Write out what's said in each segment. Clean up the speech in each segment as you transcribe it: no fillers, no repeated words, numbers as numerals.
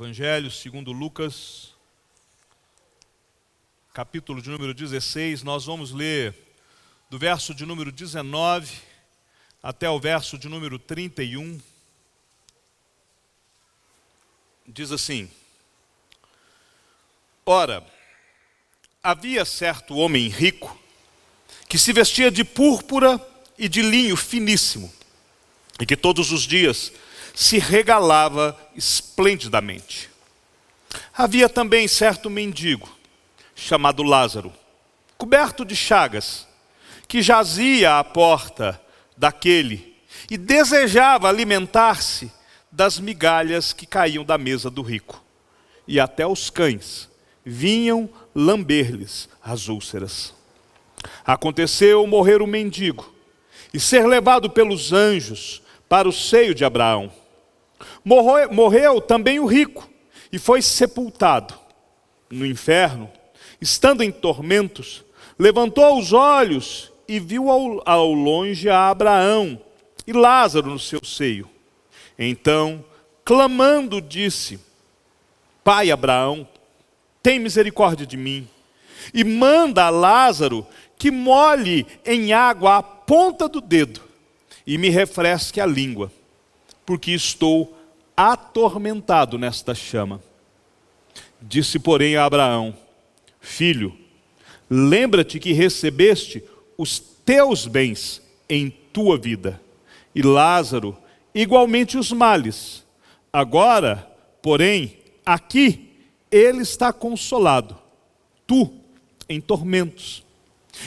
Evangelho segundo Lucas, capítulo de número 16, nós vamos ler do verso de número 19 até o verso de número 31. Diz assim: Ora, havia certo homem rico que se vestia de púrpura e de linho finíssimo, e que todos os dias se regalava esplendidamente. Havia também certo mendigo, chamado Lázaro, coberto de chagas, que jazia à porta daquele e desejava alimentar-se das migalhas que caíam da mesa do rico. E até os cães vinham lamber-lhes as úlceras. Aconteceu morrer o mendigo e ser levado pelos anjos para o seio de Abraão. Morreu também o rico e foi sepultado. No inferno, estando em tormentos, levantou os olhos e viu ao longe a Abraão e Lázaro no seu seio. Então, clamando, disse: Pai Abraão, tem misericórdia de mim, e manda a Lázaro que molhe em água a ponta do dedo e me refresque a língua, porque estou atormentado nesta chama. Disse, porém, a Abraão: Filho, lembra-te que recebeste os teus bens em tua vida, e Lázaro igualmente os males. Agora, porém, aqui ele está consolado, tu em tormentos.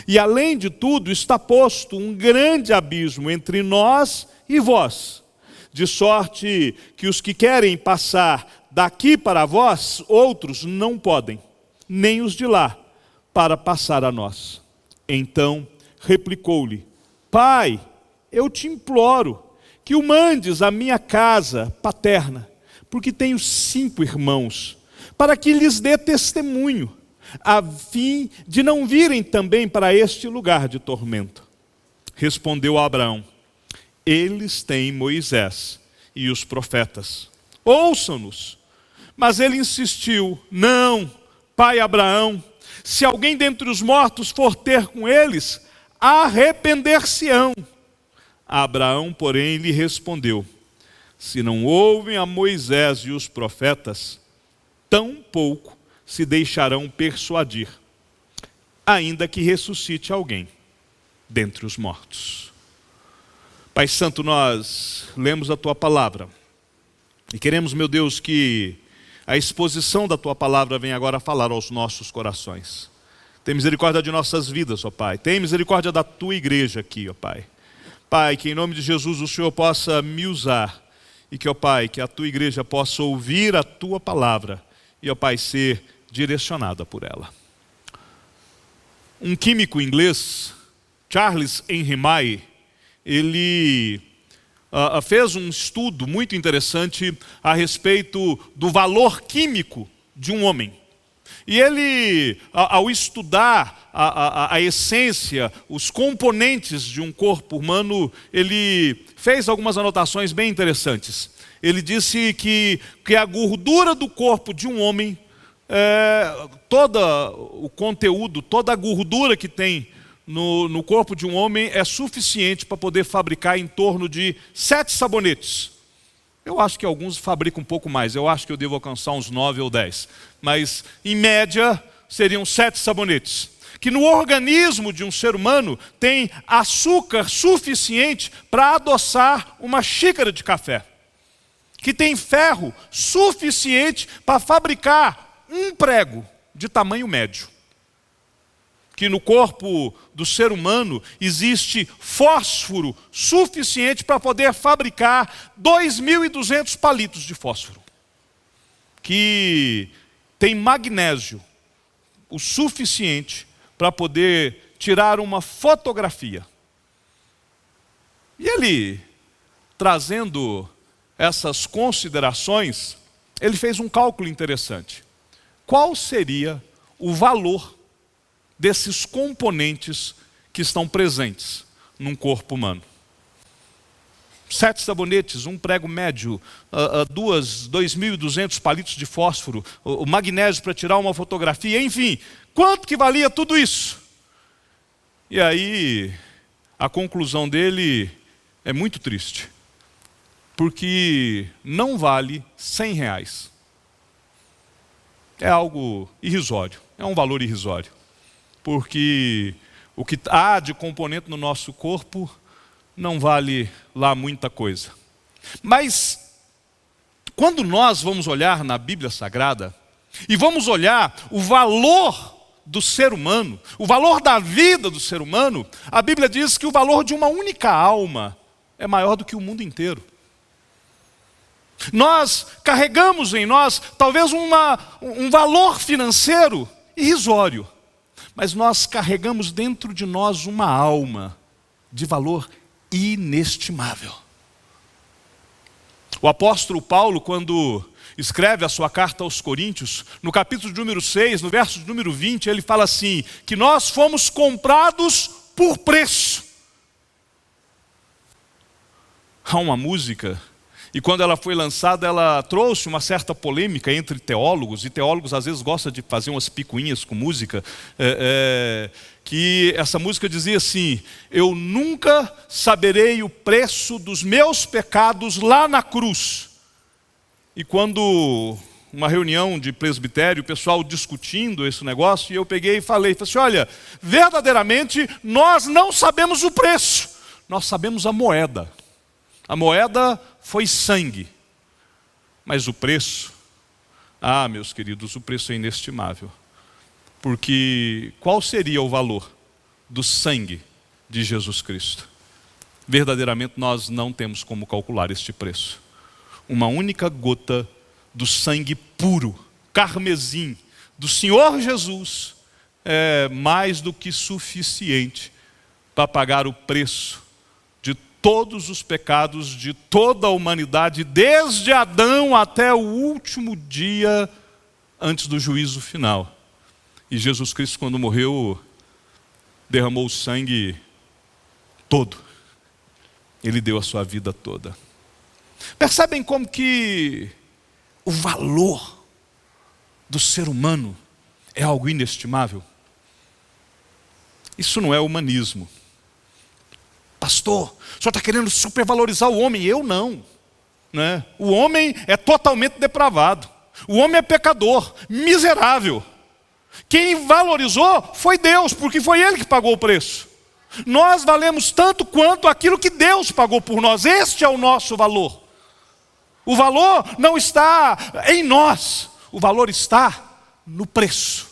E além de tudo está posto um grande abismo entre nós e vós, de sorte que os que querem passar daqui para vós, outros não podem, nem os de lá, para passar a nós. Então replicou-lhe: Pai, eu te imploro que o mandes à minha casa paterna, porque tenho 5 irmãos, para que lhes dê testemunho, a fim de não virem também para este lugar de tormento. Respondeu Abraão: Eles têm Moisés e os profetas, ouçam-nos. Mas ele insistiu: Não, pai Abraão, se alguém dentre os mortos for ter com eles, arrepender-se-ão. Abraão, porém, lhe respondeu: Se não ouvem a Moisés e os profetas, tampouco se deixarão persuadir, ainda que ressuscite alguém dentre os mortos. Pai Santo, nós lemos a Tua palavra e queremos, meu Deus, que a exposição da Tua palavra venha agora falar aos nossos corações. Tem misericórdia de nossas vidas, ó Pai. Tem misericórdia da Tua igreja aqui, ó Pai. Pai, que em nome de Jesus o Senhor possa me usar e que, ó Pai, que a Tua igreja possa ouvir a Tua palavra e, ó Pai, ser direcionada por ela. Um químico inglês, Charles Henry May, ele fez um estudo muito interessante a respeito do valor químico de um homem. E ele, ao estudar a essência, os componentes de um corpo humano, ele fez algumas anotações bem interessantes. Ele disse que a gordura do corpo de um homem, todo o conteúdo, toda a gordura que tem no corpo de um homem é suficiente para poder fabricar em torno de 7 sabonetes. Eu acho que alguns fabricam um pouco mais, eu acho que eu devo alcançar uns 9 ou 10. Mas, em média, seriam 7 sabonetes. Que no organismo de um ser humano tem açúcar suficiente para adoçar uma xícara de café. Que tem ferro suficiente para fabricar um prego de tamanho médio. Que no corpo do ser humano existe fósforo suficiente para poder fabricar 2.200 palitos de fósforo. Que tem magnésio o suficiente para poder tirar uma fotografia. E ele, trazendo essas considerações, ele fez um cálculo interessante. Qual seria o valor desses componentes que estão presentes num corpo humano? 7 sabonetes, um prego médio, 2.200 palitos de fósforo, o magnésio para tirar uma fotografia, enfim. Quanto que valia tudo isso? E aí, a conclusão dele é muito triste. Porque não vale R$100. É algo irrisório, é um valor irrisório. Porque o que há de componente no nosso corpo não vale lá muita coisa. Mas, quando nós vamos olhar na Bíblia Sagrada, e vamos olhar o valor do ser humano, o valor da vida do ser humano, a Bíblia diz que o valor de uma única alma é maior do que o mundo inteiro. Nós carregamos em nós talvez um valor financeiro irrisório, mas nós carregamos dentro de nós uma alma de valor inestimável. O apóstolo Paulo, quando escreve a sua carta aos Coríntios, no capítulo de número 6, no verso de número 20, ele fala assim, que nós fomos comprados por preço. Há uma música, e quando ela foi lançada, ela trouxe uma certa polêmica entre teólogos, e teólogos às vezes gostam de fazer umas picuinhas com música, que essa música dizia assim, eu nunca saberei o preço dos meus pecados lá na cruz. E quando uma reunião de presbitério, o pessoal discutindo esse negócio, e eu peguei e falei assim, olha, verdadeiramente nós não sabemos o preço, nós sabemos a moeda. A moeda foi sangue, mas o preço, meus queridos, o preço é inestimável. Porque qual seria o valor do sangue de Jesus Cristo? Verdadeiramente nós não temos como calcular este preço. Uma única gota do sangue puro, carmesim, do Senhor Jesus, é mais do que suficiente para pagar o preço de todos os pecados de toda a humanidade, desde Adão até o último dia antes do juízo final. E Jesus Cristo, quando morreu, derramou o sangue todo. Ele deu a sua vida toda. Percebem como que o valor do ser humano é algo inestimável? Isso não é humanismo. Pastor, o senhor está querendo supervalorizar o homem? Eu não. Né? O homem é totalmente depravado. O homem é pecador, miserável. Quem valorizou foi Deus, porque foi Ele que pagou o preço. Nós valemos tanto quanto aquilo que Deus pagou por nós. Este é o nosso valor. O valor não está em nós. O valor está no preço.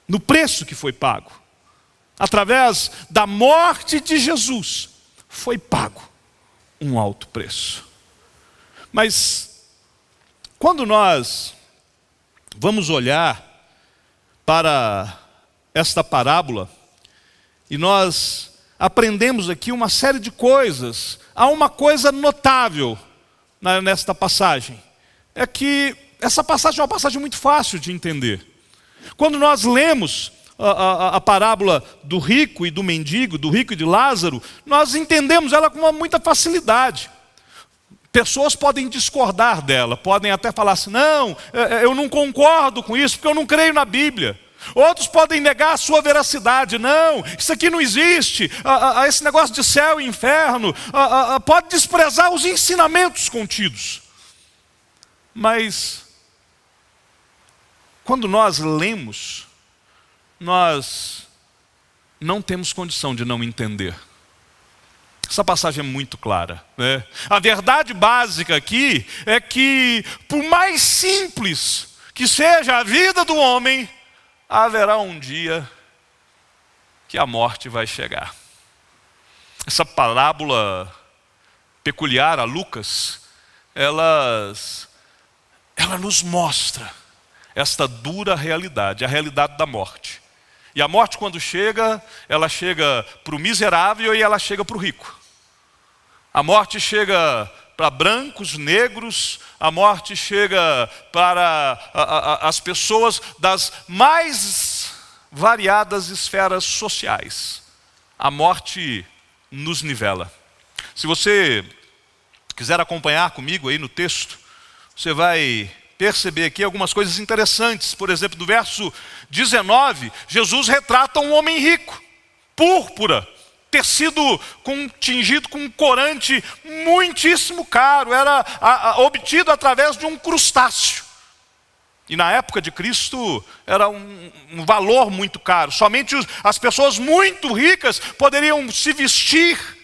No preço que foi pago. Através da morte de Jesus, foi pago um alto preço. Mas, quando nós vamos olhar para esta parábola, e nós aprendemos aqui uma série de coisas, há uma coisa notável nesta passagem, é que essa passagem é uma passagem muito fácil de entender. Quando nós lemos a parábola do rico e do mendigo, do rico e de Lázaro, nós entendemos ela com muita facilidade. Pessoas podem discordar dela, podem até falar assim, não, eu não concordo com isso, porque eu não creio na Bíblia. Outros podem negar a sua veracidade, não, isso aqui não existe, esse negócio de céu e inferno, pode desprezar os ensinamentos contidos. Mas, quando nós lemos, nós não temos condição de não entender. Essa passagem é muito clara, né? A verdade básica aqui é que, por mais simples que seja a vida do homem, haverá um dia que a morte vai chegar. Essa parábola peculiar a Lucas, ela nos mostra esta dura realidade, a realidade da morte. E a morte, quando chega, ela chega para o miserável e ela chega para o rico. A morte chega para brancos, negros, a morte chega para as pessoas das mais variadas esferas sociais. A morte nos nivela. Se você Se quiser acompanhar comigo aí no texto, você vai perceber aqui algumas coisas interessantes. Por exemplo, do verso 19, Jesus retrata um homem rico, púrpura, tecido tingido com um corante muitíssimo caro, era obtido através de um crustáceo. E na época de Cristo era um valor muito caro. Somente as pessoas muito ricas poderiam se vestir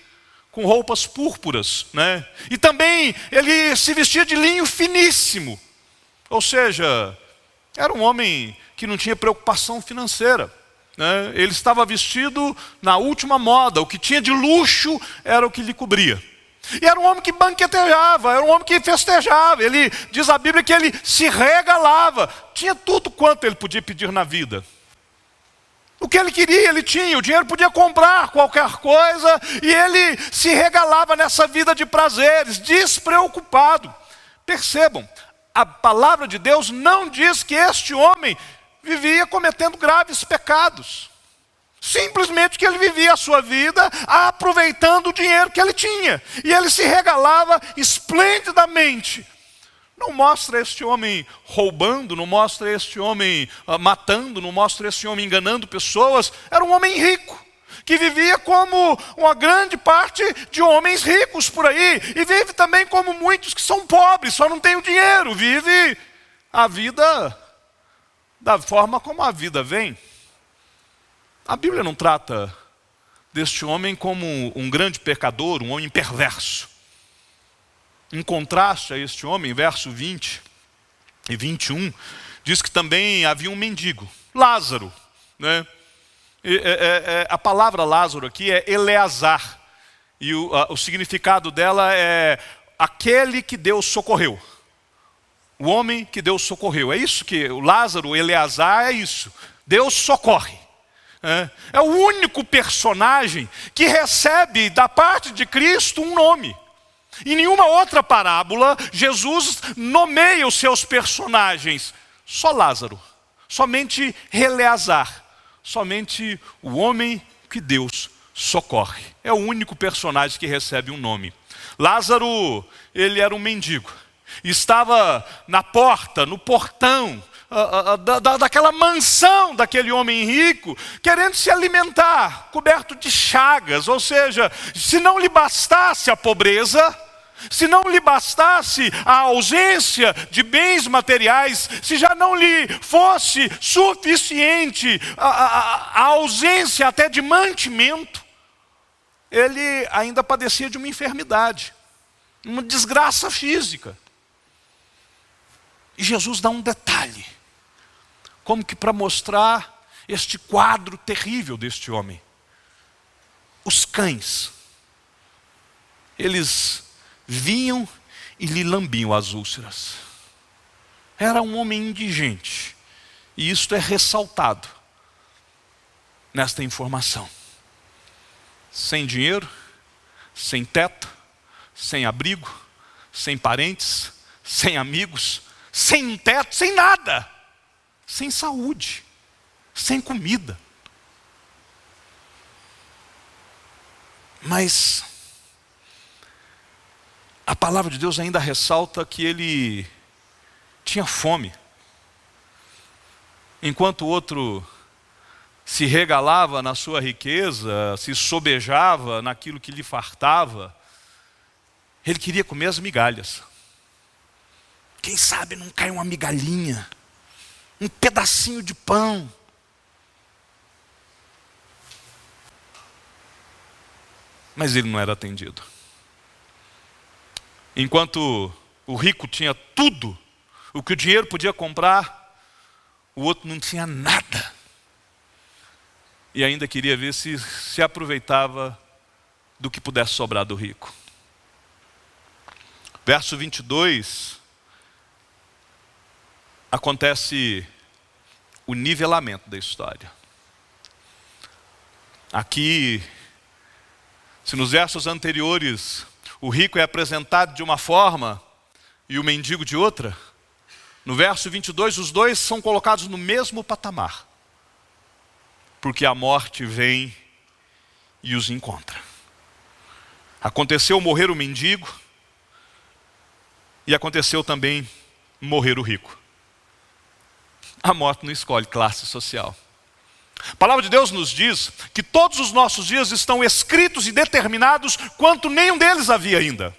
com roupas púrpuras, né? E também ele se vestia de linho finíssimo. Ou seja, era um homem que não tinha preocupação financeira, né? Ele estava vestido na última moda. O que tinha de luxo era o que lhe cobria. E era um homem que banquetejava, era um homem que festejava. Ele diz a Bíblia que ele se regalava. Tinha tudo quanto ele podia pedir na vida. O que ele queria, ele tinha. O dinheiro podia comprar qualquer coisa. E ele se regalava nessa vida de prazeres, despreocupado. Percebam, a palavra de Deus não diz que este homem vivia cometendo graves pecados. Simplesmente que ele vivia a sua vida aproveitando o dinheiro que ele tinha. E ele se regalava esplendidamente. Não mostra este homem roubando, não mostra este homem matando, não mostra este homem enganando pessoas. Era um homem rico, que vivia como uma grande parte de homens ricos por aí. E vive também como muitos que são pobres, só não têm o dinheiro. Vive a vida da forma como a vida vem. A Bíblia não trata deste homem como um grande pecador, um homem perverso. Em contraste a este homem, verso 20 e 21, diz que também havia um mendigo, Lázaro, né? A palavra Lázaro aqui é Eleazar, e o significado dela é aquele que Deus socorreu. O homem que Deus socorreu. É isso que o Lázaro, o Eleazar, é isso. Deus socorre. É o único personagem que recebe da parte de Cristo um nome. Em nenhuma outra parábola, Jesus nomeia os seus personagens. Só Lázaro, somente Eleazar, somente o homem que Deus socorre. É o único personagem que recebe um nome. Lázaro, ele era um mendigo. Estava na porta, no portão, daquela mansão daquele homem rico, querendo se alimentar, coberto de chagas. Ou seja, se não lhe bastasse a pobreza, se não lhe bastasse a ausência de bens materiais, se já não lhe fosse suficiente a ausência até de mantimento, ele ainda padecia de uma enfermidade, uma desgraça física. E Jesus dá um detalhe, como que para mostrar este quadro terrível deste homem. Os cães, eles vinham e lhe lambiam as úlceras. Era um homem indigente, e isto é ressaltado nesta informação. Sem dinheiro, sem teto, sem abrigo, sem parentes, sem amigos, sem um teto, sem nada, sem saúde, sem comida. Mas a palavra de Deus ainda ressalta que ele tinha fome. Enquanto o outro se regalava na sua riqueza, se sobejava naquilo que lhe fartava, ele queria comer as migalhas. Quem sabe não cai uma migalhinha, um pedacinho de pão. Mas ele não era atendido. Enquanto o rico tinha tudo, o que o dinheiro podia comprar, o outro não tinha nada. E ainda queria ver se aproveitava do que pudesse sobrar do rico. Verso 22, acontece o nivelamento da história. Aqui, se nos versos anteriores o rico é apresentado de uma forma e o mendigo de outra, no verso 22 os dois são colocados no mesmo patamar, porque a morte vem e os encontra. Aconteceu morrer o mendigo, E aconteceu também morrer o rico. A morte não escolhe classe social. A palavra de Deus nos diz que todos os nossos dias estão escritos e determinados quanto nenhum deles havia ainda.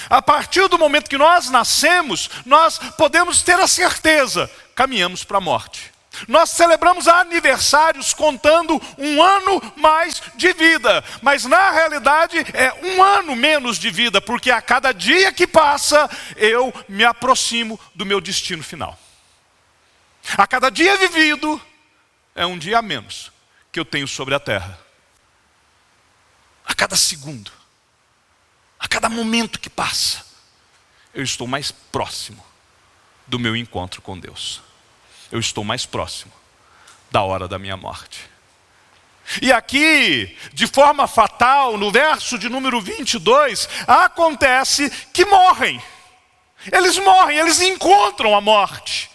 A partir do momento que nós nascemos, nós podemos ter a certeza, caminhamos para a morte. Nós celebramos aniversários contando um ano mais de vida, mas na realidade é um ano menos de vida, porque a cada dia que passa, eu me aproximo do meu destino final. A cada dia vivido, é um dia a menos que eu tenho sobre a terra. A cada segundo, a cada momento que passa, eu estou mais próximo do meu encontro com Deus. Eu estou mais próximo da hora da minha morte. E aqui, de forma fatal, no verso de número 22, acontece que morrem. Eles morrem, eles encontram a morte.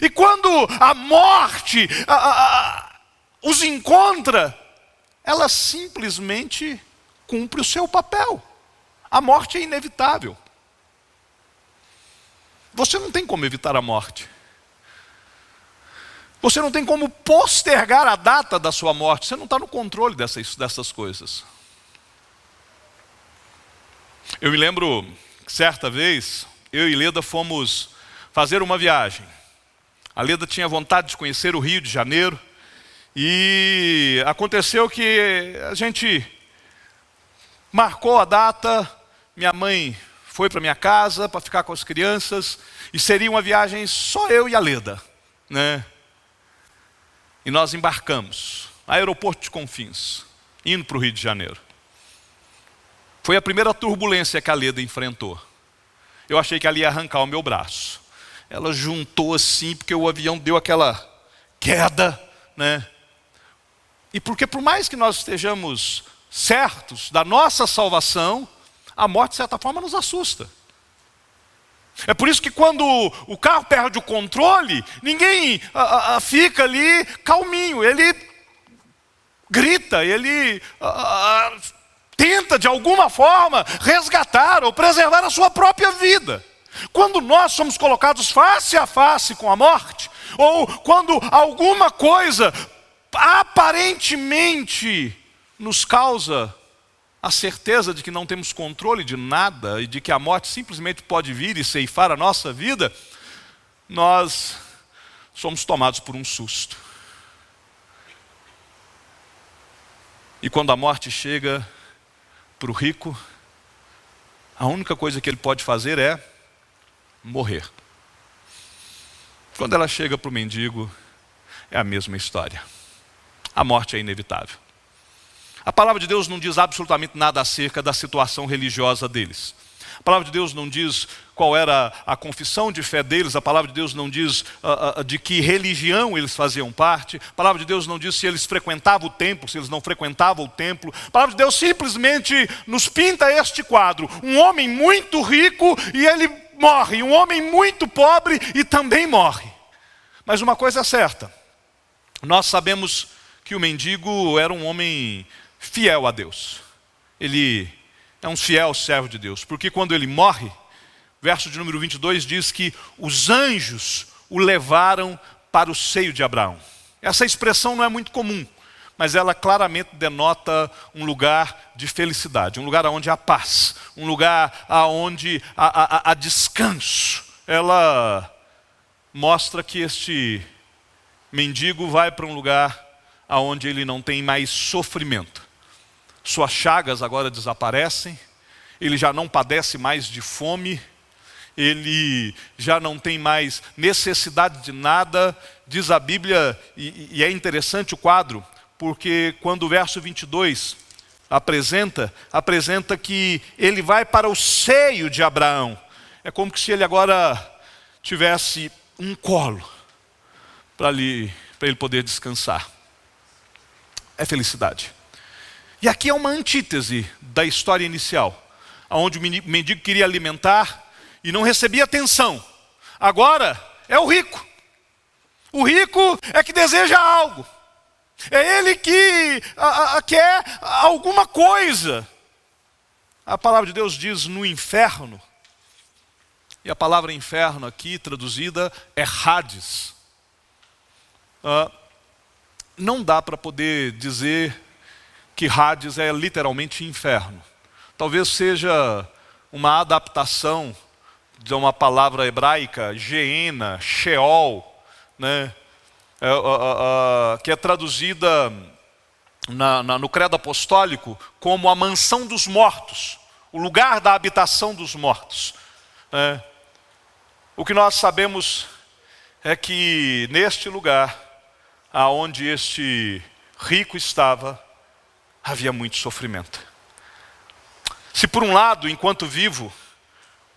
E quando a morte os encontra, ela simplesmente cumpre o seu papel. A morte é inevitável. Você não tem como evitar a morte. Você não tem como postergar a data da sua morte. Você não está no controle dessas coisas. Eu me lembro que certa vez, eu e Leda fomos fazer uma viagem. A Leda tinha vontade de conhecer o Rio de Janeiro. E aconteceu que a gente marcou a data. Minha mãe foi para minha casa para ficar com as crianças. E seria uma viagem só eu e a Leda, né? E nós embarcamos, aeroporto de Confins, indo para o Rio de Janeiro. Foi a primeira turbulência que a Leda enfrentou. Eu achei que ela ia arrancar o meu braço. Ela juntou assim, porque o avião deu aquela queda, né? E porque por mais que nós estejamos certos da nossa salvação, a morte de certa forma nos assusta. É por isso que quando o carro perde o controle, ninguém fica ali calminho. Ele grita, ele tenta de alguma forma resgatar ou preservar a sua própria vida. Quando nós somos colocados face a face com a morte, ou quando alguma coisa aparentemente nos causa a certeza de que não temos controle de nada e de que a morte simplesmente pode vir e ceifar a nossa vida, nós somos tomados por um susto. E quando a morte chega para o rico, a única coisa que ele pode fazer é morrer. Quando ela chega para o mendigo, é a mesma história. A morte é inevitável. A palavra de Deus não diz absolutamente nada acerca da situação religiosa deles. A palavra de Deus não diz qual era a confissão de fé deles. A palavra de Deus não diz de que religião eles faziam parte. A palavra de Deus não diz se eles frequentavam o templo, se eles não frequentavam o templo. A palavra de Deus simplesmente nos pinta este quadro. Um homem muito rico e ele morre. Um homem muito pobre e também morre. Mas uma coisa é certa. Nós sabemos que o mendigo era um homem fiel a Deus. Ele é um fiel servo de Deus. Porque quando ele morre, verso de número 22 diz que os anjos o levaram para o seio de Abraão. Essa expressão não é muito comum, mas ela claramente denota um lugar de felicidade, um lugar onde há paz, um lugar onde há descanso. Ela mostra que este mendigo vai para um lugar onde ele não tem mais sofrimento. Suas chagas agora desaparecem, ele já não padece mais de fome, ele já não tem mais necessidade de nada. Diz a Bíblia, e é interessante o quadro, porque quando o verso 22 apresenta que ele vai para o seio de Abraão. É como se ele agora tivesse um colo para ele poder descansar. É felicidade. E aqui é uma antítese da história inicial, onde o mendigo queria alimentar e não recebia atenção. Agora é o rico. O rico é que deseja algo. É ele que quer alguma coisa. A palavra de Deus diz no inferno, E a palavra inferno aqui traduzida é Hades. Não dá para poder dizer que Hades é literalmente inferno. Talvez seja uma adaptação de uma palavra hebraica, Geena, Sheol, né? Que é traduzida no credo apostólico como a mansão dos mortos, o lugar da habitação dos mortos. O que nós sabemos é que neste lugar, aonde este rico estava, havia muito sofrimento. Se por um lado, enquanto vivo,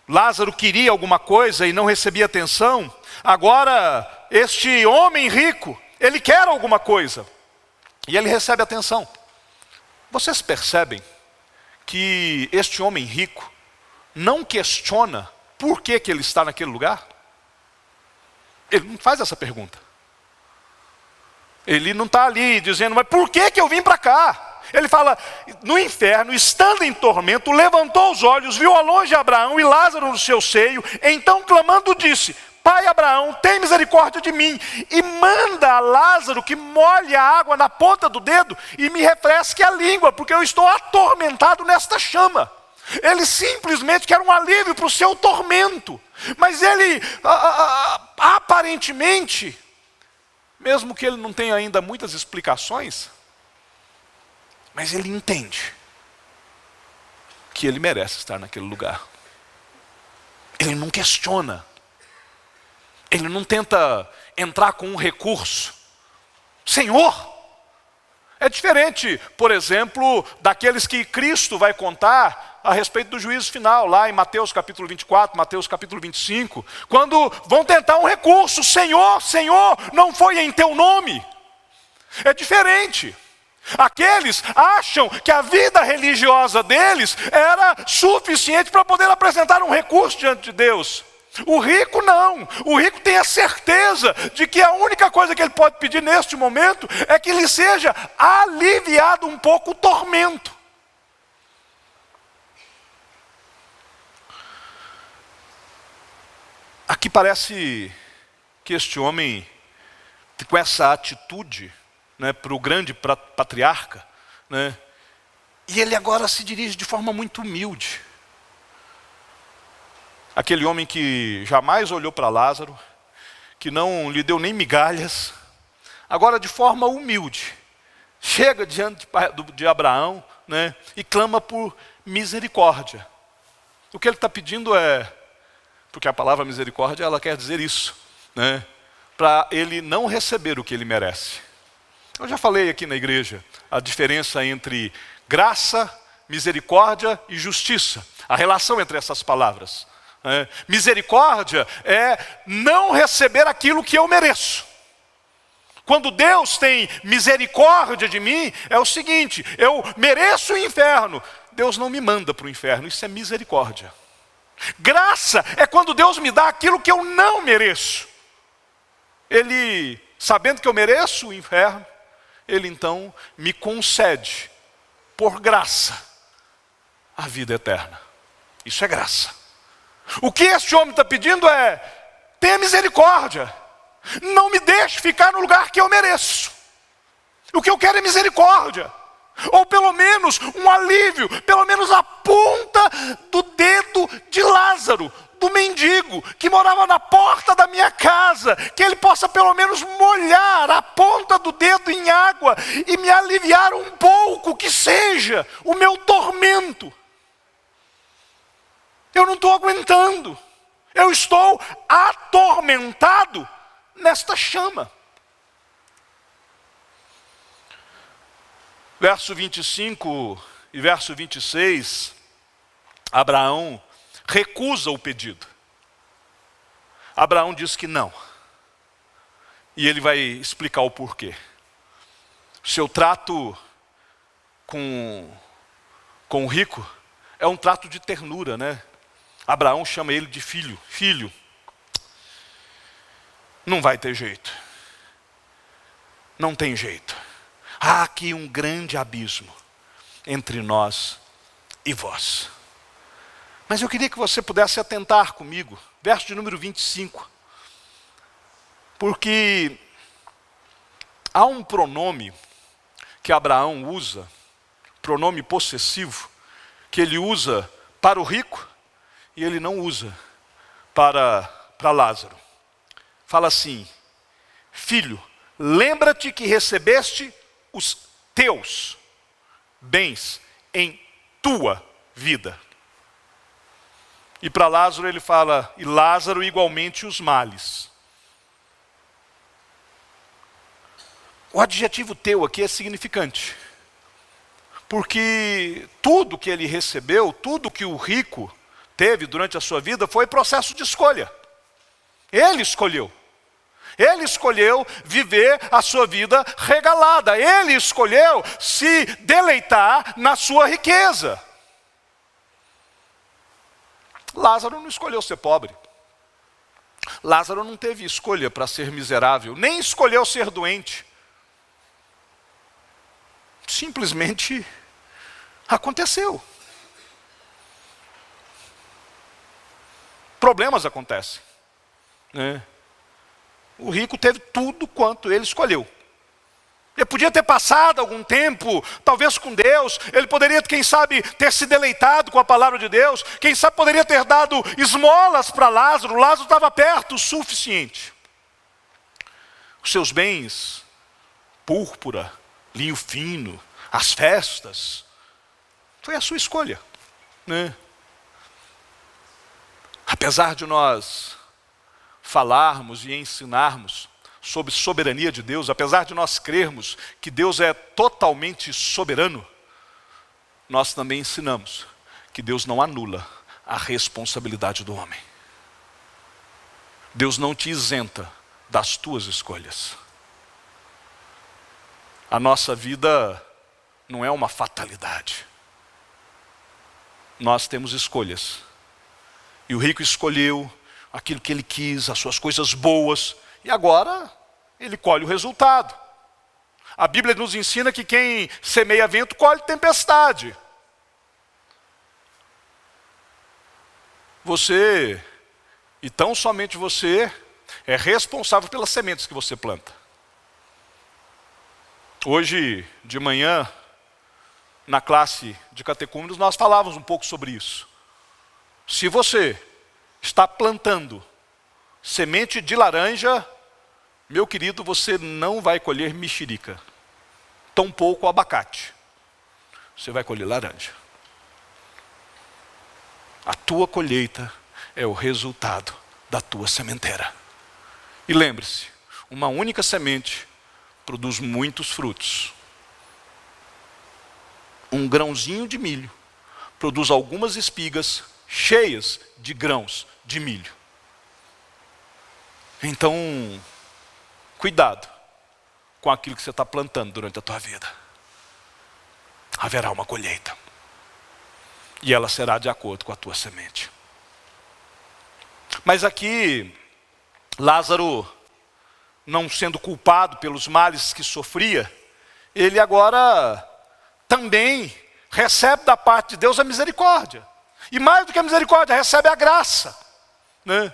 Lázaro queria alguma coisa e não recebia atenção, agora este homem rico, ele quer alguma coisa e ele recebe atenção. Vocês percebem que este homem rico não questiona por que ele está naquele lugar? Ele não faz essa pergunta. Ele não está ali dizendo, mas por que eu vim para cá? Ele fala, no inferno, estando em tormento, levantou os olhos, viu ao longe Abraão e Lázaro no seu seio, então clamando disse, Pai Abraão, tem misericórdia de mim, e manda a Lázaro que molhe a água na ponta do dedo e me refresque a língua, porque eu estou atormentado nesta chama. Ele simplesmente quer um alívio para o seu tormento, mas ele, aparentemente, mesmo que ele não tenha ainda muitas explicações, mas ele entende que ele merece estar naquele lugar. Ele não questiona. Ele não tenta entrar com um recurso. Senhor! É diferente, por exemplo, daqueles que Cristo vai contar a respeito do juízo final, lá em Mateus capítulo 24, Mateus capítulo 25, quando vão tentar um recurso. Senhor, Senhor, não foi em teu nome. É diferente. Aqueles acham que a vida religiosa deles era suficiente para poder apresentar um recurso diante de Deus. O rico não. O rico tem a certeza de que a única coisa que ele pode pedir neste momento é que lhe seja aliviado um pouco o tormento. Aqui parece que este homem, com essa atitude, né, para o grande patriarca, né, e ele agora se dirige de forma muito humilde. Aquele homem que jamais olhou para Lázaro, que não lhe deu nem migalhas, agora de forma humilde, chega diante de Abraão, né, e clama por misericórdia. O que ele está pedindo é, porque a palavra misericórdia ela quer dizer isso, né, para ele não receber o que ele merece. Eu já falei aqui na igreja a diferença entre graça, misericórdia e justiça. A relação entre essas palavras. Misericórdia é não receber aquilo que eu mereço. Quando Deus tem misericórdia de mim, é o seguinte, eu mereço o inferno. Deus não me manda para o inferno, isso é misericórdia. Graça é quando Deus me dá aquilo que eu não mereço. Ele, sabendo que eu mereço o inferno, Ele então me concede, por graça, a vida eterna. Isso é graça. O que este homem está pedindo é, tenha misericórdia. Não me deixe ficar no lugar que eu mereço. O que eu quero é misericórdia. Ou pelo menos um alívio, pelo menos a ponta do dedo de Lázaro, do mendigo, que morava na porta da minha casa, que ele possa pelo menos molhar a ponta do dedo em água e me aliviar um pouco, que seja, o meu tormento. Eu não estou aguentando, eu estou atormentado nesta chama. Verso 25 e verso 26, Abraão recusa o pedido. Abraão diz que não. E ele vai explicar o porquê. Seu trato com o rico é um trato de ternura, né? Abraão chama ele de filho. Filho, não vai ter jeito. Não tem jeito. Há aqui um grande abismo entre nós e vós. Mas eu queria que você pudesse atentar comigo, verso de número 25. Porque há um pronome que Abraão usa, pronome possessivo, que ele usa para o rico e ele não usa para Lázaro. Fala assim: filho, lembra-te que recebeste os teus bens em tua vida. E para Lázaro ele fala, e Lázaro igualmente os males. O adjetivo teu aqui é significante. Porque tudo que ele recebeu, tudo que o rico teve durante a sua vida foi processo de escolha. Ele escolheu. Ele escolheu viver a sua vida regalada. Ele escolheu se deleitar na sua riqueza. Lázaro não escolheu ser pobre. Lázaro não teve escolha para ser miserável, nem escolheu ser doente. Simplesmente aconteceu. Problemas acontecem, né? O rico teve tudo quanto ele escolheu. Ele podia ter passado algum tempo, talvez com Deus. Ele poderia, quem sabe, ter se deleitado com a palavra de Deus. Quem sabe poderia ter dado esmolas para Lázaro. Lázaro estava perto o suficiente. Os seus bens, púrpura, linho fino, as festas, foi a sua escolha, né? Apesar de nós falarmos e ensinarmos sobre soberania de Deus, apesar de nós crermos que Deus é totalmente soberano, nós também ensinamos que Deus não anula a responsabilidade do homem. Deus não te isenta das tuas escolhas. A nossa vida não é uma fatalidade. Nós temos escolhas. E o rico escolheu aquilo que ele quis, as suas coisas boas, e agora ele colhe o resultado. A Bíblia nos ensina que quem semeia vento colhe tempestade. Você, e tão somente você, é responsável pelas sementes que você planta. Hoje de manhã, na classe de catecúmenos, nós falávamos um pouco sobre isso. Se você está plantando semente de laranja, meu querido, você não vai colher mexerica, tampouco abacate. Você vai colher laranja. A tua colheita é o resultado da tua sementeira. E lembre-se, uma única semente produz muitos frutos. Um grãozinho de milho produz algumas espigas cheias de grãos de milho. Então, cuidado com aquilo que você está plantando durante a tua vida. Haverá uma colheita. E ela será de acordo com a tua semente. Mas aqui, Lázaro, não sendo culpado pelos males que sofria, ele agora também recebe da parte de Deus a misericórdia. E mais do que a misericórdia, recebe a graça, né?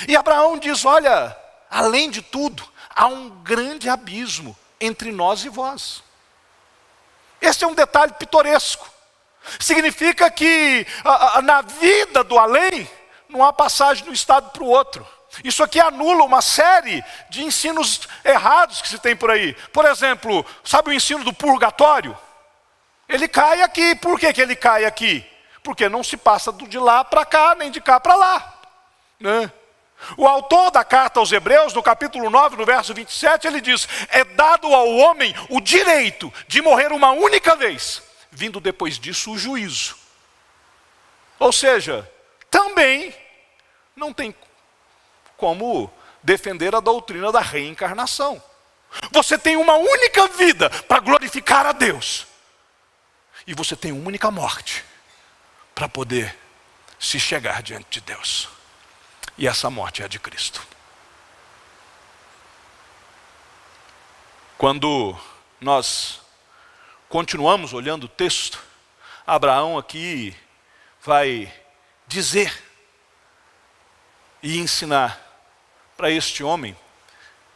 E Abraão diz, olha, além de tudo, há um grande abismo entre nós e vós. Esse é um detalhe pitoresco. Significa que na vida do além, não há passagem de um estado para o outro. Isso aqui anula uma série de ensinos errados que se tem por aí. Por exemplo, sabe o ensino do purgatório? Ele cai aqui. Por que ele cai aqui? Porque não se passa de lá para cá, nem de cá para lá, né? O autor da carta aos Hebreus, no capítulo 9, no verso 27, ele diz, é dado ao homem o direito de morrer uma única vez, vindo depois disso o juízo. Ou seja, também não tem como defender a doutrina da reencarnação. Você tem uma única vida para glorificar a Deus. E você tem uma única morte para poder se chegar diante de Deus. E essa morte é a de Cristo. Quando nós continuamos olhando o texto, Abraão aqui vai dizer e ensinar para este homem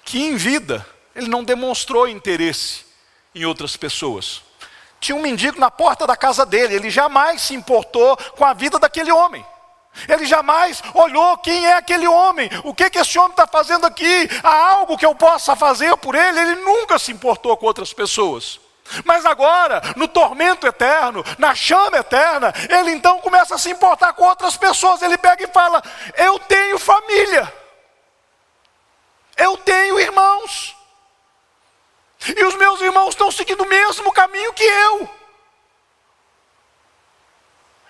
que em vida ele não demonstrou interesse em outras pessoas. Tinha um mendigo na porta da casa dele, ele jamais se importou com a vida daquele homem. Ele jamais olhou quem é aquele homem, o que esse homem está fazendo aqui, há algo que eu possa fazer por ele. Ele nunca se importou com outras pessoas. Mas agora, no tormento eterno, na chama eterna, ele então começa a se importar com outras pessoas. Ele pega e fala: eu tenho família, eu tenho irmãos, e os meus irmãos estão seguindo o mesmo caminho que eu.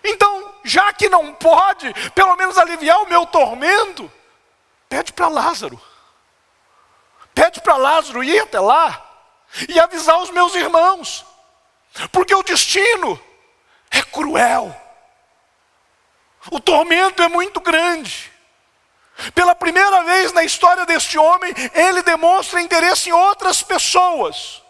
Então, já que não pode, pelo menos aliviar o meu tormento, pede para Lázaro. Pede para Lázaro ir até lá e avisar os meus irmãos. Porque o destino é cruel. O tormento é muito grande. Pela primeira vez na história deste homem, ele demonstra interesse em outras pessoas.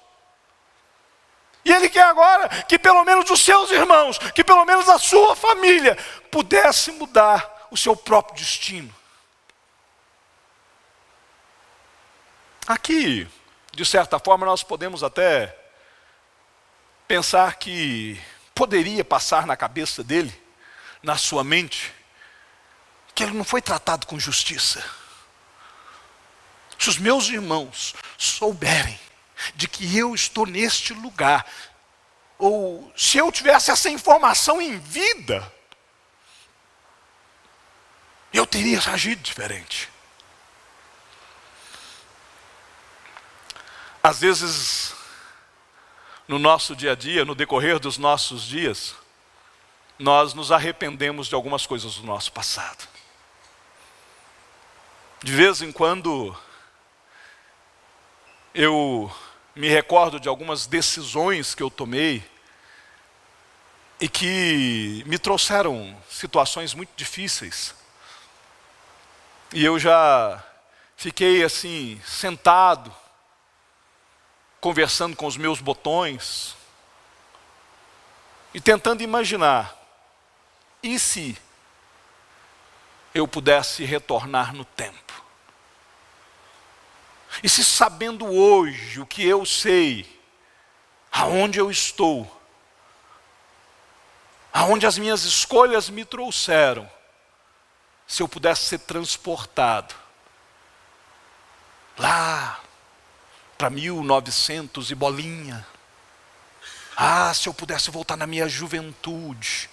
E ele quer agora que pelo menos os seus irmãos, que pelo menos a sua família, pudesse mudar o seu próprio destino. Aqui, de certa forma, nós podemos até pensar que poderia passar na cabeça dele, na sua mente, que ele não foi tratado com justiça. Se os meus irmãos souberem de que eu estou neste lugar, ou se eu tivesse essa informação em vida, eu teria agido diferente. Às vezes, no nosso dia a dia, no decorrer dos nossos dias, nós nos arrependemos de algumas coisas do nosso passado. De vez em quando, eu me recordo de algumas decisões que eu tomei e que me trouxeram situações muito difíceis. E eu já fiquei assim, sentado, conversando com os meus botões e tentando imaginar, e se eu pudesse retornar no tempo? E se, sabendo hoje o que eu sei, aonde eu estou, aonde as minhas escolhas me trouxeram, se eu pudesse ser transportado lá para 1900 e bolinha, se eu pudesse voltar na minha juventude.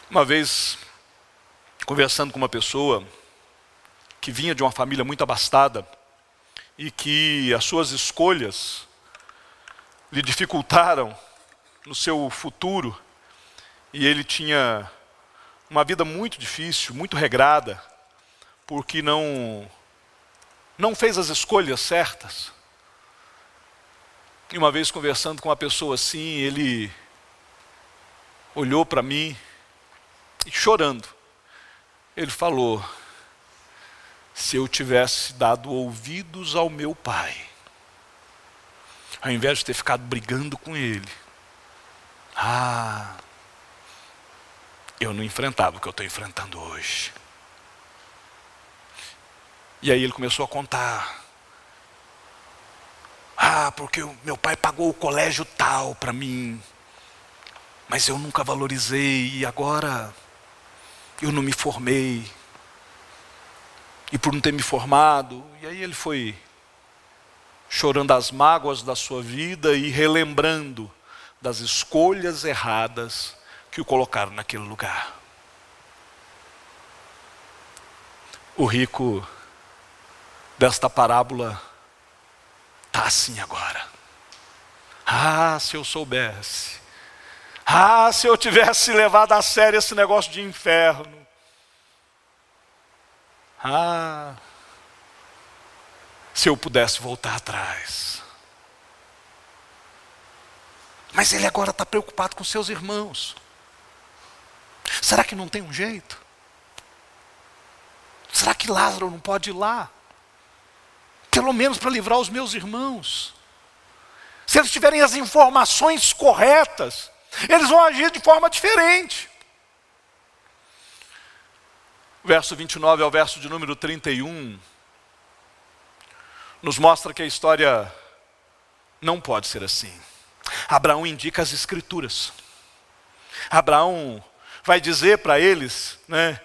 Uma vez, conversando com uma pessoa que vinha de uma família muito abastada e que as suas escolhas lhe dificultaram no seu futuro, e ele tinha uma vida muito difícil, muito regrada, porque não fez as escolhas certas. E uma vez conversando com uma pessoa assim, ele olhou para mim e, chorando, ele falou: se eu tivesse dado ouvidos ao meu pai, ao invés de ter ficado brigando com ele, eu não enfrentava o que eu estou enfrentando hoje. E aí ele começou a contar: porque o meu pai pagou o colégio tal para mim, mas eu nunca valorizei, e agora eu não me formei. E por não ter me formado, e aí ele foi chorando as mágoas da sua vida e relembrando das escolhas erradas que o colocaram naquele lugar. O rico desta parábola está assim agora. Se eu soubesse. Se eu tivesse levado a sério esse negócio de inferno. Se eu pudesse voltar atrás. Mas ele agora está preocupado com seus irmãos. Será que não tem um jeito? Será que Lázaro não pode ir lá? Pelo menos para livrar os meus irmãos. Se eles tiverem as informações corretas, eles vão agir de forma diferente. O verso 29 ao verso de número 31 nos mostra que a história não pode ser assim. Abraão indica as escrituras. Abraão vai dizer para eles, né,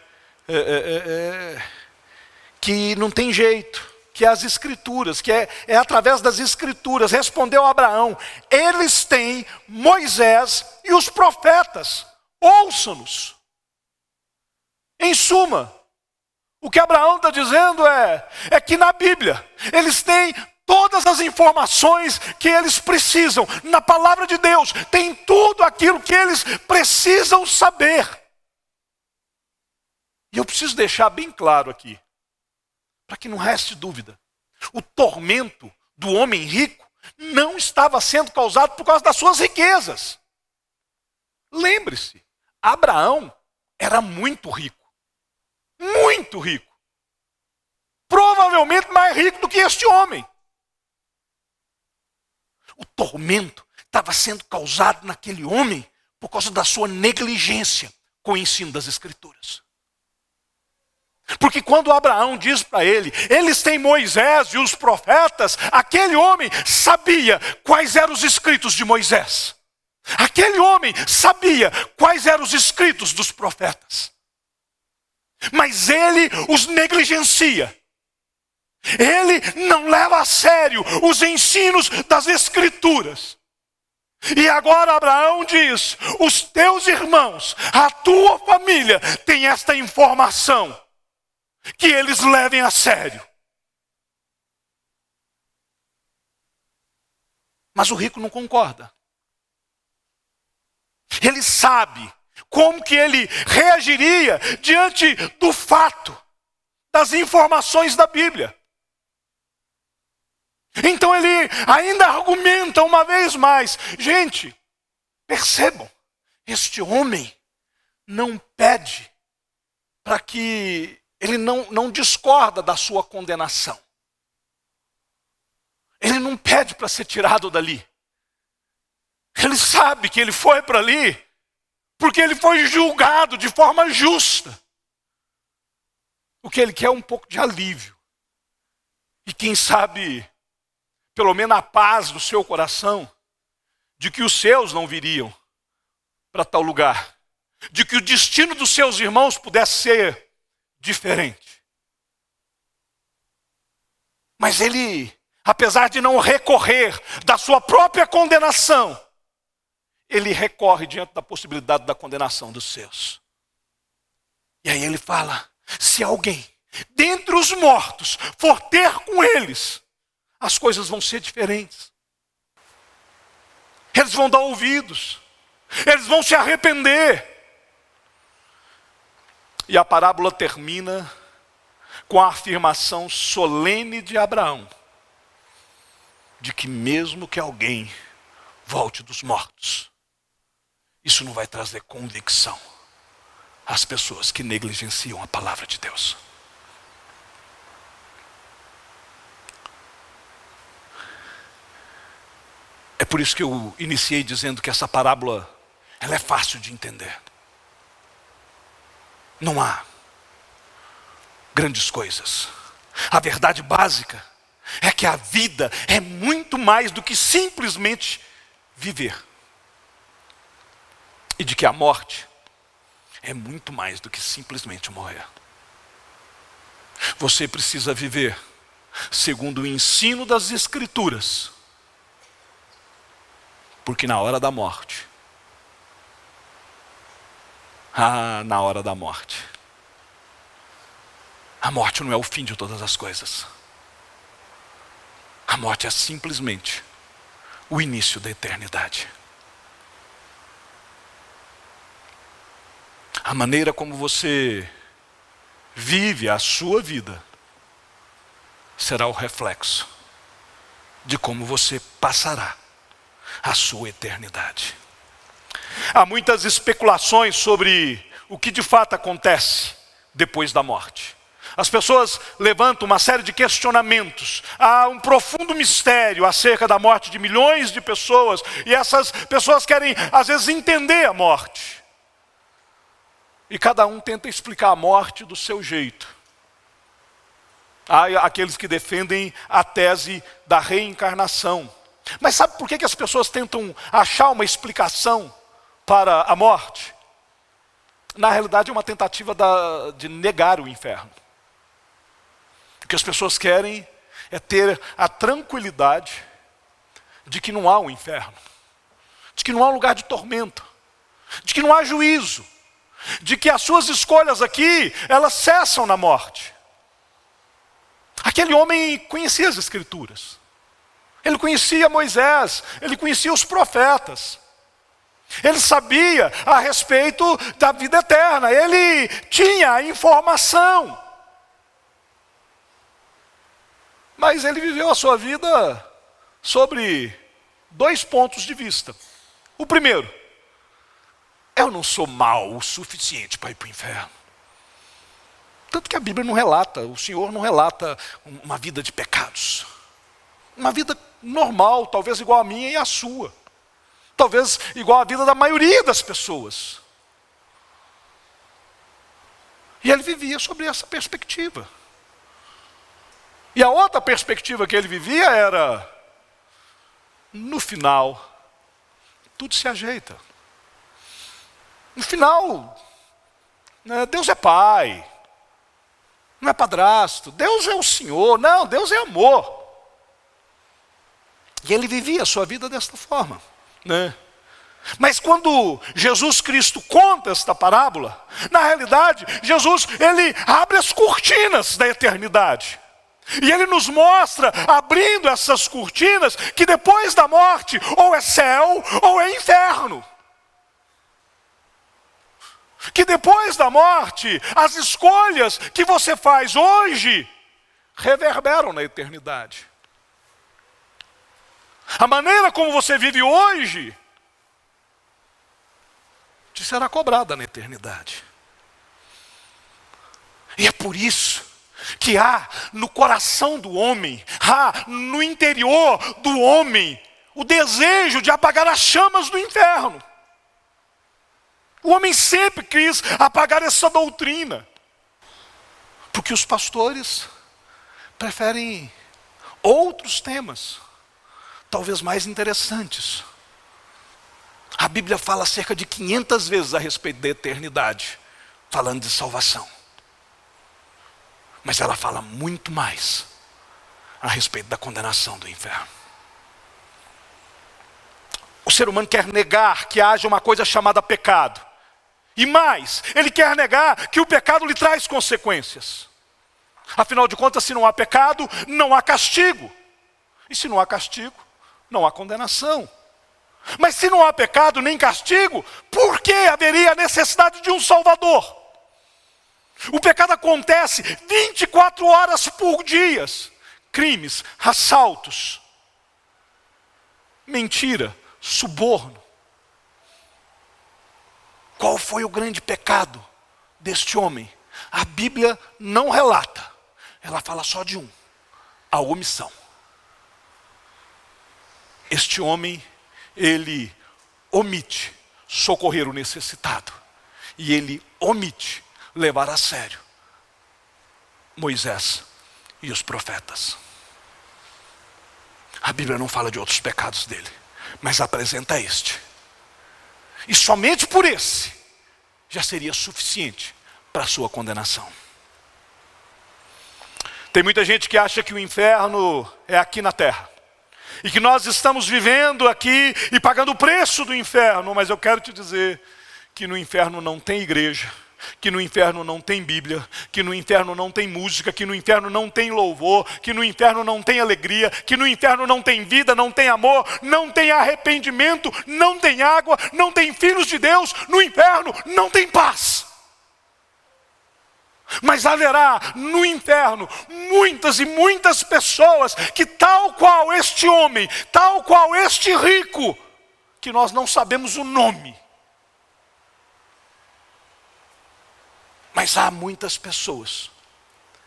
que não tem jeito, que as escrituras, que é através das escrituras. Respondeu Abraão: eles têm Moisés e os profetas, ouçam-nos. Em suma, o que Abraão está dizendo é que na Bíblia eles têm todas as informações que eles precisam. Na palavra de Deus tem tudo aquilo que eles precisam saber. E eu preciso deixar bem claro aqui, para que não reste dúvida: o tormento do homem rico não estava sendo causado por causa das suas riquezas. Lembre-se, Abraão era muito rico. Muito rico. Provavelmente mais rico do que este homem. O tormento estava sendo causado naquele homem por causa da sua negligência com o ensino das Escrituras. Porque quando Abraão diz para ele, eles têm Moisés e os profetas, aquele homem sabia quais eram os escritos de Moisés. Aquele homem sabia quais eram os escritos dos profetas. Mas ele os negligencia. Ele não leva a sério os ensinos das Escrituras. E agora Abraão diz: os teus irmãos, a tua família tem esta informação, que eles levem a sério. Mas o rico não concorda. Ele sabe como que ele reagiria diante do fato, das informações da Bíblia. Então ele ainda argumenta uma vez mais. Gente, percebam, este homem não pede para que ele não discorda da sua condenação. Ele não pede para ser tirado dali. Ele sabe que ele foi para ali porque ele foi julgado de forma justa. O que ele quer é um pouco de alívio. E quem sabe, pelo menos a paz do seu coração, de que os seus não viriam para tal lugar. De que o destino dos seus irmãos pudesse ser diferente. Mas ele, apesar de não recorrer da sua própria condenação, ele recorre diante da possibilidade da condenação dos seus. E aí ele fala: se alguém dentre os mortos for ter com eles, as coisas vão ser diferentes. Eles vão dar ouvidos. Eles vão se arrepender. E a parábola termina com a afirmação solene de Abraão, de que mesmo que alguém volte dos mortos, isso não vai trazer convicção às pessoas que negligenciam a palavra de Deus. É por isso que eu iniciei dizendo que essa parábola, ela é fácil de entender. Não há grandes coisas. A verdade básica é que a vida é muito mais do que simplesmente viver. E de que a morte é muito mais do que simplesmente morrer. Você precisa viver segundo o ensino das Escrituras. Porque na hora da morte, na hora da morte, a morte não é o fim de todas as coisas. A morte é simplesmente o início da eternidade. A maneira como você vive a sua vida será o reflexo de como você passará a sua eternidade. Há muitas especulações sobre o que de fato acontece depois da morte. As pessoas levantam uma série de questionamentos. Há um profundo mistério acerca da morte de milhões de pessoas. E essas pessoas querem, às vezes, entender a morte. E cada um tenta explicar a morte do seu jeito. Há aqueles que defendem a tese da reencarnação. Mas sabe por que as pessoas tentam achar uma explicação para a morte? Na realidade, é uma tentativa de negar o inferno. O que as pessoas querem é ter a tranquilidade de que não há um inferno, de que não há um lugar de tormento, de que não há juízo, de que as suas escolhas aqui, elas cessam na morte. Aquele homem conhecia as Escrituras, ele conhecia Moisés, ele conhecia os profetas, ele sabia a respeito da vida eterna, ele tinha a informação. Mas ele viveu a sua vida sobre 2 pontos de vista. O primeiro, eu não sou mau o suficiente para ir para o inferno. Tanto que a Bíblia não relata, o Senhor não relata uma vida de pecados. Uma vida normal, talvez igual a minha e a sua. Talvez igual à vida da maioria das pessoas. E ele vivia sobre essa perspectiva. E a outra perspectiva que ele vivia era, no final, tudo se ajeita. No final, Deus é pai, não é padrasto, Deus é o Senhor, não, Deus é amor. E ele vivia a sua vida desta forma. Mas quando Jesus Cristo conta esta parábola, na realidade, Jesus, ele abre as cortinas da eternidade. E ele nos mostra, abrindo essas cortinas, que depois da morte, ou é céu, ou é inferno. Que depois da morte, as escolhas que você faz hoje, reverberam na eternidade. A maneira como você vive hoje, te será cobrada na eternidade. E é por isso que há no coração do homem, há no interior do homem, o desejo de apagar as chamas do inferno. O homem sempre quis apagar essa doutrina, porque os pastores preferem outros temas, talvez mais interessantes. A Bíblia fala cerca de 500 vezes a respeito da eternidade, falando de salvação. Mas ela fala muito mais a respeito da condenação do inferno. O ser humano quer negar que haja uma coisa chamada pecado. E mais, ele quer negar que o pecado lhe traz consequências. Afinal de contas, se não há pecado, não há castigo. E se não há castigo, não há condenação. Mas se não há pecado nem castigo, por que haveria a necessidade de um Salvador? O pecado acontece 24 horas por dia. Crimes, assaltos, mentira, suborno. Qual foi o grande pecado deste homem? A Bíblia não relata. Ela fala só de um: a omissão. Este homem, ele omite socorrer o necessitado. E ele omite levar a sério Moisés e os profetas. A Bíblia não fala de outros pecados dele, mas apresenta este. E somente por esse já seria suficiente para a sua condenação. Tem muita gente que acha que o inferno é aqui na terra, e que nós estamos vivendo aqui e pagando o preço do inferno. Mas eu quero te dizer que no inferno não tem igreja, que no inferno não tem Bíblia, que no inferno não tem música, que no inferno não tem louvor, que no inferno não tem alegria, que no inferno não tem vida, não tem amor, não tem arrependimento, não tem água, não tem filhos de Deus. No inferno não tem paz. Mas haverá no inferno muitas e muitas pessoas que, tal qual este homem, tal qual este rico, que nós não sabemos o nome, mas há muitas pessoas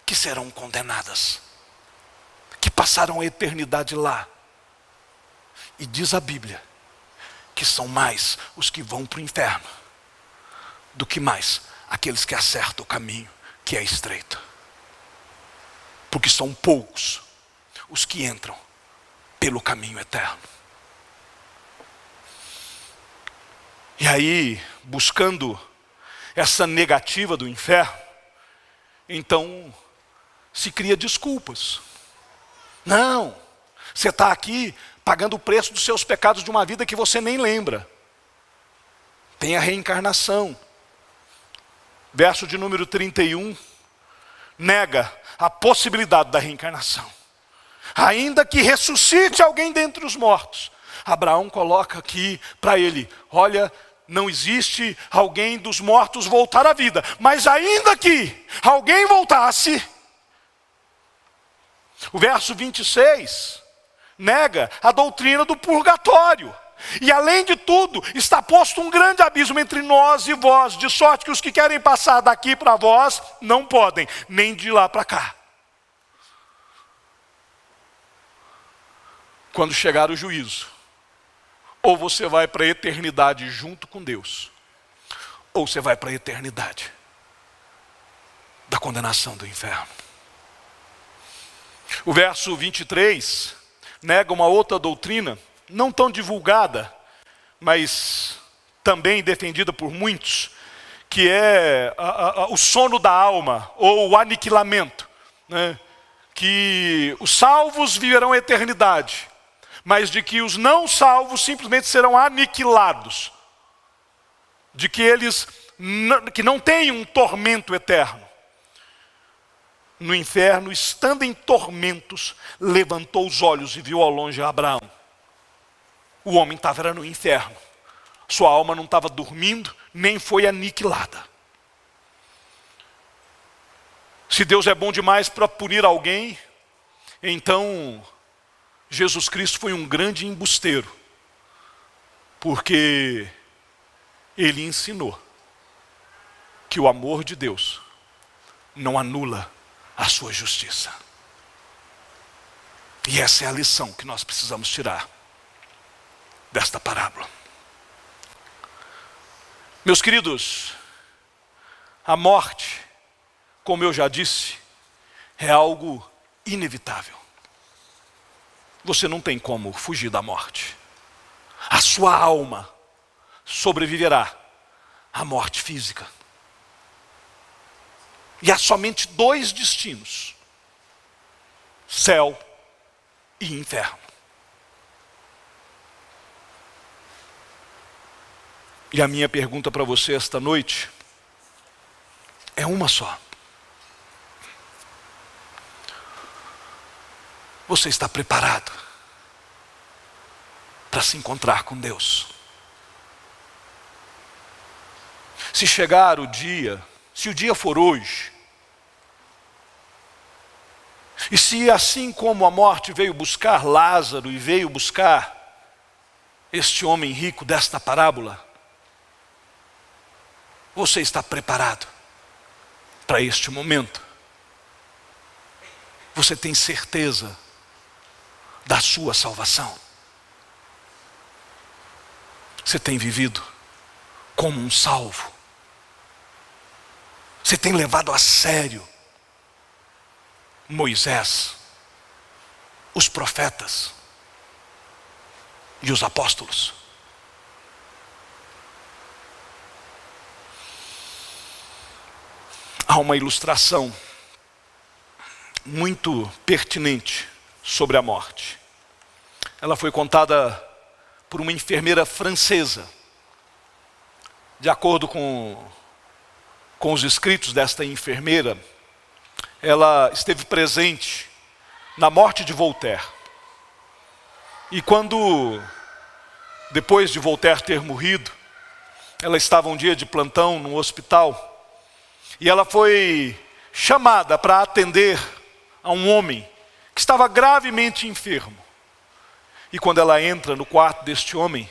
que serão condenadas, que passarão a eternidade lá. E diz a Bíblia que são mais os que vão para o inferno do que mais aqueles que acertam o caminho, que é estreito. Porque são poucos os que entram pelo caminho eterno. E aí, buscando essa negativa do inferno, então se cria desculpas. Não, você está aqui pagando o preço dos seus pecados de uma vida que você nem lembra. Tem a reencarnação. Verso de número 31, nega a possibilidade da reencarnação. Ainda que ressuscite alguém dentre os mortos, Abraão coloca aqui para ele, olha, não existe alguém dos mortos voltar à vida, mas ainda que alguém voltasse, o verso 26 nega a doutrina do purgatório. E além de tudo, está posto um grande abismo entre nós e vós, de sorte que os que querem passar daqui para vós, não podem, nem de lá para cá. Quando chegar o juízo, ou você vai para a eternidade junto com Deus, ou você vai para a eternidade da condenação do inferno. O verso 23 nega uma outra doutrina, não tão divulgada, mas também defendida por muitos, que é o sono da alma, ou o aniquilamento, né? Que os salvos viverão a eternidade, mas de que os não salvos simplesmente serão aniquilados, de que eles que não têm um tormento eterno. No inferno, estando em tormentos, levantou os olhos e viu ao longe Abraão. O homem estava no inferno. Sua alma não estava dormindo, nem foi aniquilada. Se Deus é bom demais para punir alguém, então Jesus Cristo foi um grande embusteiro, porque ele ensinou que o amor de Deus não anula a sua justiça. E essa é a lição que nós precisamos tirar desta parábola. Meus queridos, a morte, como eu já disse, é algo inevitável. Você não tem como fugir da morte. A sua alma sobreviverá à morte física. E há somente dois destinos: céu e inferno. E a minha pergunta para você esta noite é uma só. Você está preparado para se encontrar com Deus? Se chegar o dia, se o dia for hoje, e se assim como a morte veio buscar Lázaro e veio buscar este homem rico desta parábola, você está preparado para este momento? Você tem certeza da sua salvação? Você tem vivido como um salvo? Você tem levado a sério Moisés, os profetas e os apóstolos? Há uma ilustração muito pertinente sobre a morte. Ela foi contada por uma enfermeira francesa. De acordo com os escritos desta enfermeira, ela esteve presente na morte de Voltaire. E quando, depois de Voltaire ter morrido, ela estava um dia de plantão no hospital, e ela foi chamada para atender a um homem que estava gravemente enfermo. E quando ela entra no quarto deste homem,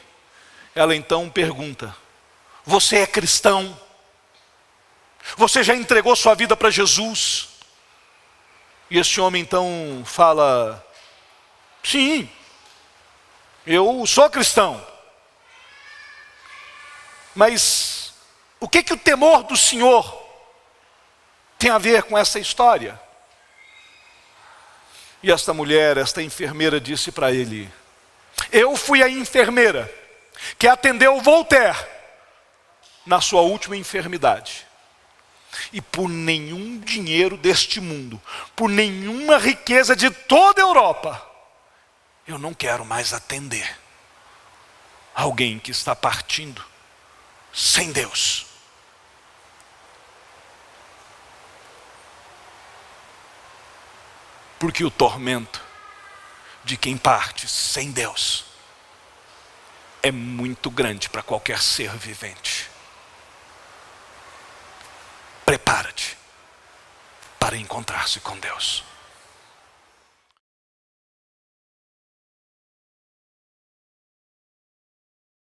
ela então pergunta: você é cristão? Você já entregou sua vida para Jesus? E este homem então fala: sim, eu sou cristão. Mas o que o temor do Senhor tem a ver com essa história? E esta mulher, esta enfermeira, disse para ele: eu fui a enfermeira que atendeu Voltaire na sua última enfermidade. E por nenhum dinheiro deste mundo, por nenhuma riqueza de toda a Europa, eu não quero mais atender alguém que está partindo sem Deus. Porque o tormento de quem parte sem Deus é muito grande para qualquer ser vivente. Prepara-te para encontrar-se com Deus.